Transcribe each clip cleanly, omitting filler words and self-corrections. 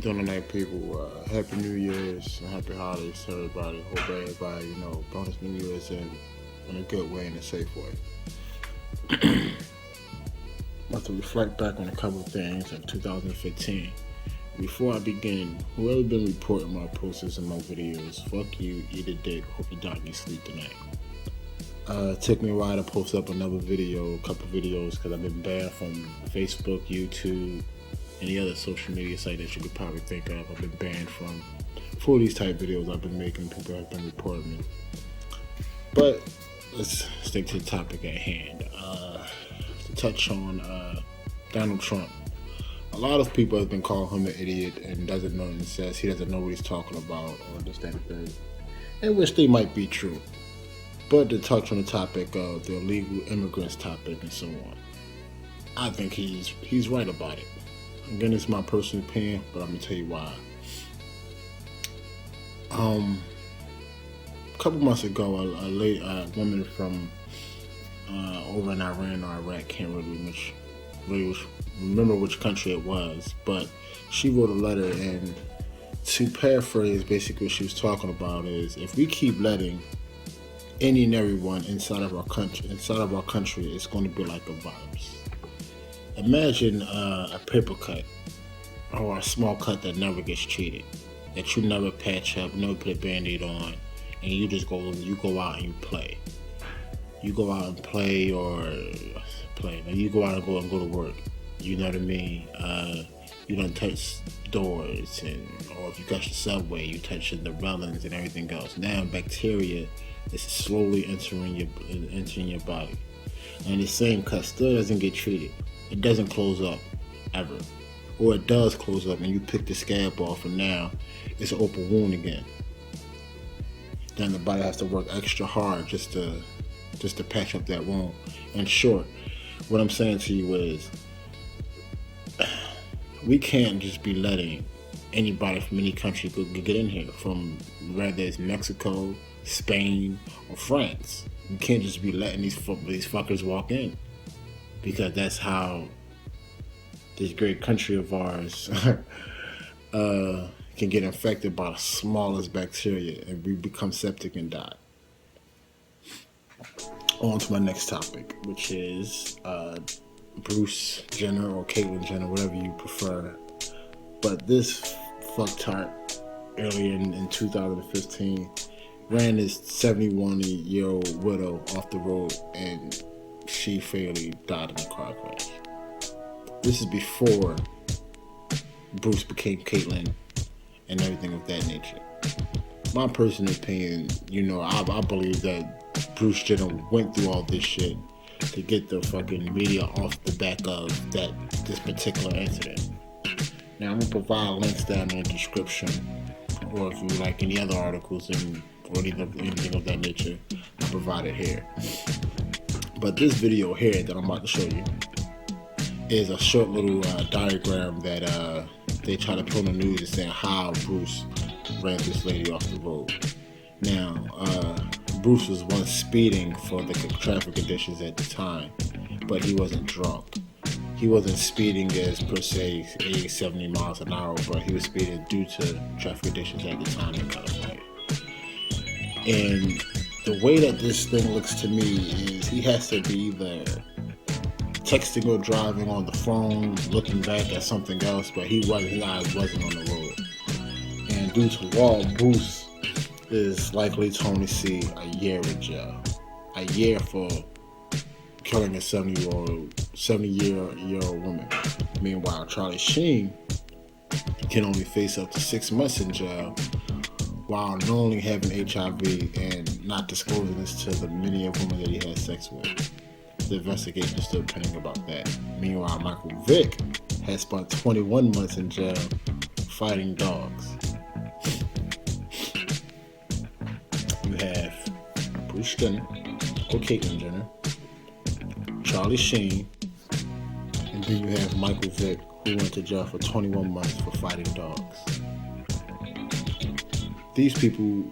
doing tonight, people? Happy New Year's and happy holidays to everybody. Hope everybody, bonus New Year's in a good way and a safe way. About to reflect back on a couple of things of 2015. Before I begin, whoever been reporting my posts and my videos, fuck you, eat a dick, hope you die in your sleep tonight. It took me a while to post up another video, a couple videos, because I've been banned from Facebook, YouTube, any other social media site that you could probably think of. I've been banned from for these type videos I've been making. People have been reporting me. But let's stick to the topic at hand. To touch on Donald Trump. A lot of people have been calling him an idiot and doesn't know and says he doesn't know what he's talking about or this type of thing. And which they might be true. But to touch on the topic of the illegal immigrants topic and so on, I think he's right about it. Again, it's my personal opinion, but I'm gonna tell you why. A couple months ago, a woman from over in Iran or Iraq, can't really remember which country it was, but she wrote a letter, and to paraphrase, basically what she was talking about is, if we keep letting any and everyone inside of our country, it's going to be like a virus. Imagine a paper cut or a small cut that never gets treated, that you never patch up, never put a band-aid on, and you go out and you play. You go out and play or play. Now you go out and go to work. You know what I mean? You don't touch doors, or if you touch the subway, you touch the melons and everything else. Now bacteria is slowly entering your body, and the same cut still doesn't get treated. It doesn't close up ever, or it does close up, and you pick the scab off, and now it's an open wound again. Then the body has to work extra hard just to patch up that wound. In short, what I'm saying to you is, we can't just be letting anybody from any country get in here, from whether it's Mexico, Spain, or France. We can't just be letting these fuckers walk in, because that's how this great country of ours can get infected by the smallest bacteria, and we become septic and die. On to my next topic, which is Bruce Jenner or Caitlyn Jenner, whatever you prefer. But this fucktard earlier in 2015 ran his 71-year-old widow off the road, and she fatally died in a car crash. This is before Bruce became Caitlyn and everything of that nature. My personal opinion, I believe that Bruce Jenner went through all this shit to get the fucking media off the back of this particular incident. Now I'm gonna provide links down in the description, or if you like any other articles or anything of that nature, I'll provide it here. But this video here that I'm about to show you is a short little diagram that they try to put on the news and saying how Bruce ran this lady off the road. Now, Bruce was once speeding for the traffic conditions at the time, but he wasn't drunk. He wasn't speeding as per se 80, 70 miles an hour, but he was speeding due to traffic conditions at the time in California. And the way that this thing looks to me is he has to be either texting or driving on the phone, looking back at something else, but his eyes wasn't on the road. And due to law, Bruce is likely to only see a year in jail. A year for killing a 70-year-old woman. Meanwhile, Charlie Sheen can only face up to 6 months in jail while knowingly having HIV and not disclosing this to the many of women that he had sex with. The investigation is still pending about that. Meanwhile, Michael Vick has spent 21 months in jail fighting dogs. You have Bruce Jenner, or Caitlyn Jenner, Charlie Sheen, and then you have Michael Vick, who went to jail for 21 months for fighting dogs. These people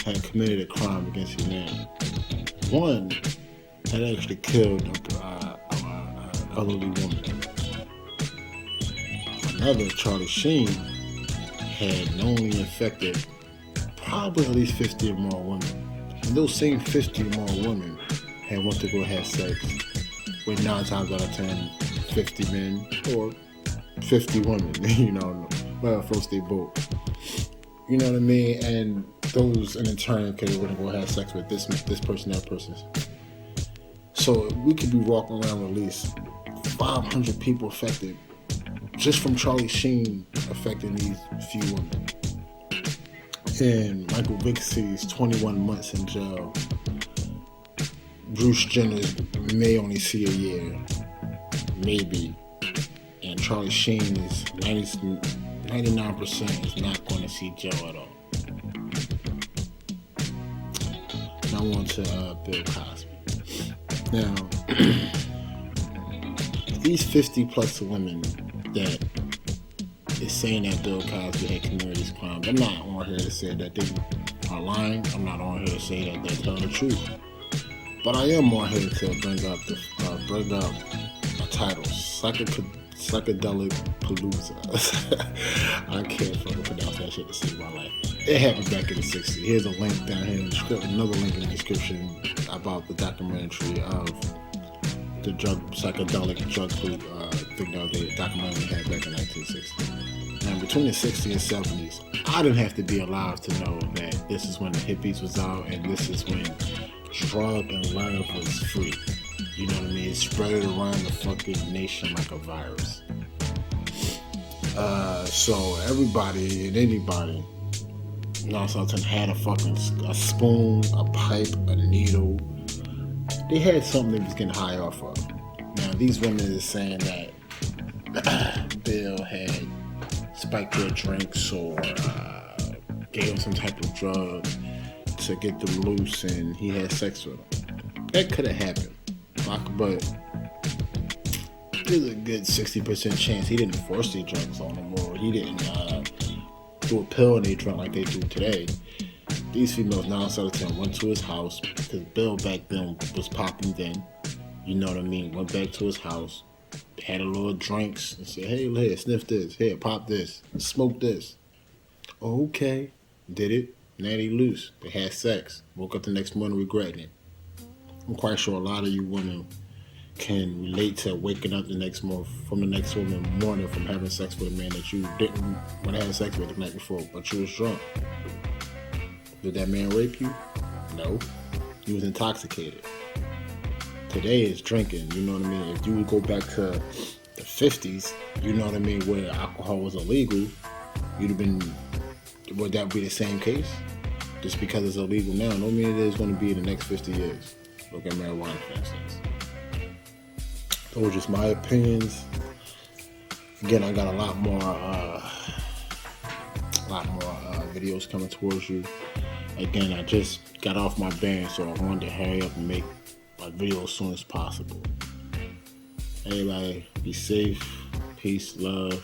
had committed a crime against humanity. One had actually killed an elderly woman. another, Charlie Sheen, had knowingly infected probably at least 50 or more women. And those same 50 or more women had went to go have sex with 9 times out of 10, 50 men or 50 women, well, first they both. You know what I mean? And those in turn could have go have sex with this person, that person. So we could be walking around with at least 500 people affected just from Charlie Sheen affecting these few women. And Michael Vick sees 21 months in jail. Bruce Jenner may only see a year, maybe. And Charlie Sheen is 99% is not going to see jail at all. Now on to Bill Cosby. Now, these 50 plus women that is saying that Bill Cosby had committed these crimes, I'm not on here to say that they are lying. I'm not on here to say that they're telling the truth. But I am on here to bring up a title, Psychedelic Palooza. I can't fucking pronounce that shit to save my life. It happened back in the 60s. Here's a link down here in the description, another link in the description about the documentary of the psychedelic drug thing that the documentary had back in 1960. Now, between the 60s and 70s, I didn't have to be alive to know that this is when the hippies was out and this is when drug and love was free. You know what I mean? It spread it around the fucking nation like a virus. So everybody and anybody, something had a spoon, a pipe, a needle. They had something they was getting high off of. Now these women is saying that Bill had spiked their drinks or gave them some type of drug to get them loose and he had sex with them. That could have happened. But there's a good 60% chance he didn't force their drugs on them or he didn't do a pill and they drunk like they do today. These females 9 out of 10 went to his house because Bill back then was popping then. You know what I mean? Went back to his house, had a little drinks and said, hey, here, sniff this. Here, pop this. Smoke this. Oh, okay. Did it. Now they loose. They had sex. Woke up the next morning regretting it. I'm quite sure a lot of you women can relate to waking up the next morning from having sex with a man that you didn't want to have sex with the night before, but you was drunk. Did that man rape you? No. He was intoxicated. Today is drinking, you know what I mean? If you would go back to the 50s, you know what I mean, where alcohol was illegal, would that be the same case? Just because it's illegal now, don't mean it is going to be in the next 50 years. Look at marijuana, for instance. Those are just my opinions. Again, I got a lot more videos coming towards you. Again, I just got off my band, so I wanted to hurry up and make my video as soon as possible. Everybody, be safe, peace, love.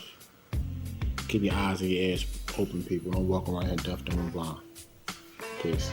Keep your eyes and your ears open, people. Don't walk around here deaf, dumb, and blind. Peace.